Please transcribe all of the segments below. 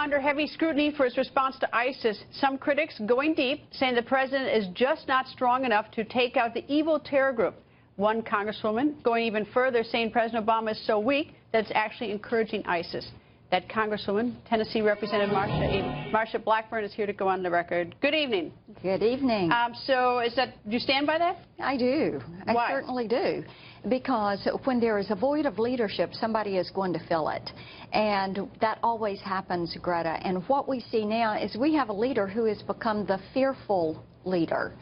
under heavy scrutiny for his response to ISIS. Some critics going deep, saying the president is just not strong enough to take out the evil terror group. One congresswoman going even further, saying President Obama is so weak that it's actually encouraging ISIS. That congresswoman, Tennessee Representative Marsha Blackburn, is here to go on the record. Good evening. Good evening. So do you stand by that? I do. Why? I certainly do. Because when there is a void of leadership, somebody is going to fill it. And that always happens, Greta. And what we see now is we have a leader who has become the fearful leader.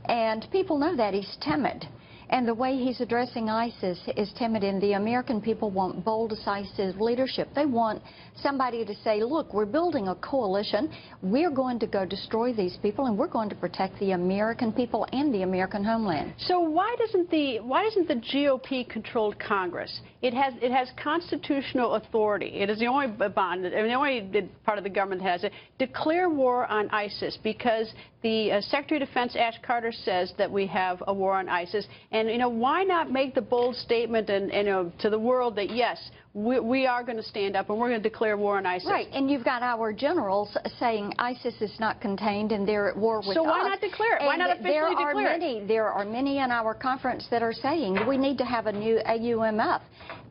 And people know that he's timid. And the way he's addressing ISIS is timid, and the American people want bold, decisive leadership. They want somebody to say, look, we're building a coalition. We're going to go destroy these people, and we're going to protect the American people and the American homeland. So why doesn't the GOP-controlled Congress? It has constitutional authority. It is the only bond, the only part of the government that has it. Declare war on ISIS, because the Secretary of Defense Ash Carter says that we have a war on ISIS. And, why not make the bold statement to the world that, yes, we are going to stand up and we're going to declare war on ISIS? Right, and you've got our generals saying ISIS is not contained and they're at war with us. So why not declare it? Why not officially declare it? There are many in our conference that are saying we need to have a new AUMF,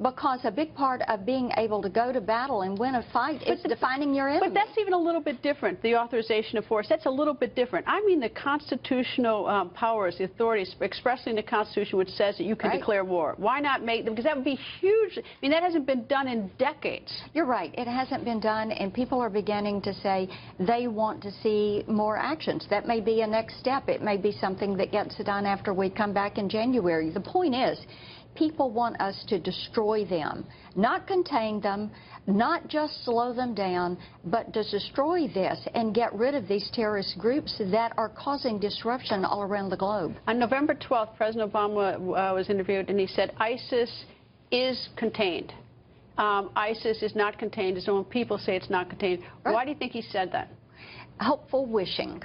because a big part of being able to go to battle and win a fight is defining your enemy. But that's even a little bit different, the authorization of force. That's a little bit different. I mean the constitutional powers, the authorities expressly in the Constitution, which says that you can declare war. Why not make them? Because that would be huge. I mean, that hasn't been done in decades. You're right. It hasn't been done, and people are beginning to say they want to see more actions. That may be a next step. It may be something that gets done after we come back in January. The point is, people want us to destroy them, not contain them, not just slow them down, but to destroy this and get rid of these terrorist groups that are causing disruption all around the globe. On November 12th, President Obama was interviewed, and he said ISIS is contained. ISIS is not contained. His own people say it's not contained. Right. Why do you think he said that? Hopeful wishing.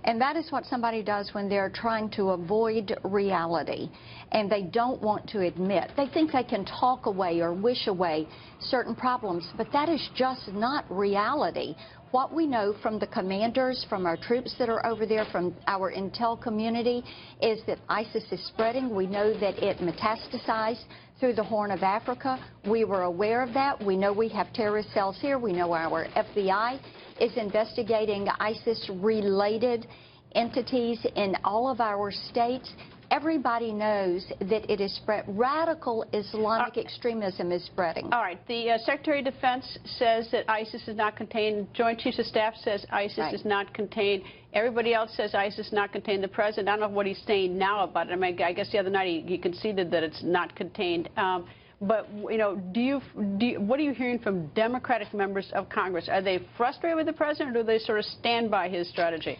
And that is what somebody does when they're trying to avoid reality and they don't want to admit. They think they can talk away or wish away certain problems, but that is just not reality. What we know from the commanders, from our troops that are over there, from our intel community, is that ISIS is spreading. We know that it metastasized through the Horn of Africa. We were aware of that. We know we have terrorist cells here. We know our FBI is investigating ISIS-related entities in all of our states. Everybody knows that it is spread. Radical Islamic extremism is spreading. All right. The Secretary of Defense says that ISIS is not contained. Joint Chiefs of Staff says ISIS is not contained. Everybody else says ISIS is not contained. The President, I don't know what he's saying now about it. I mean, I guess the other night he conceded that it's not contained. But, what are you hearing from Democratic members of Congress? Are they frustrated with the President, or do they sort of stand by his strategy?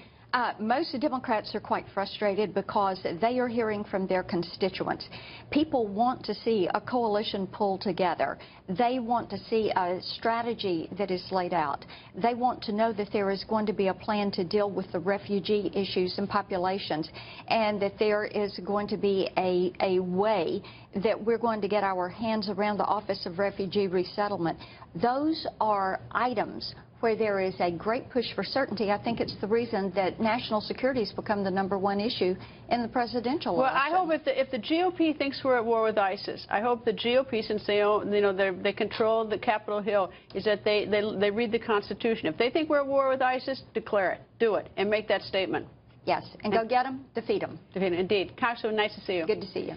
Most Democrats are quite frustrated because they are hearing from their constituents. People want to see a coalition pulled together. They want to see a strategy that is laid out. They want to know that there is going to be a plan to deal with the refugee issues and populations, and that there is going to be a way that we're going to get our hands around the Office of Refugee Resettlement. Those are items where there is a great push for certainty. I think it's the reason that national security has become the #1 issue in the presidential election. Well, I hope if the GOP thinks we're at war with ISIS, I hope the GOP, since they control the Capitol Hill, is that they read the Constitution. If they think we're at war with ISIS, declare it, do it, and make that statement. Yes, and go get them, defeat them. Indeed. Congresswoman, nice to see you. Good to see you.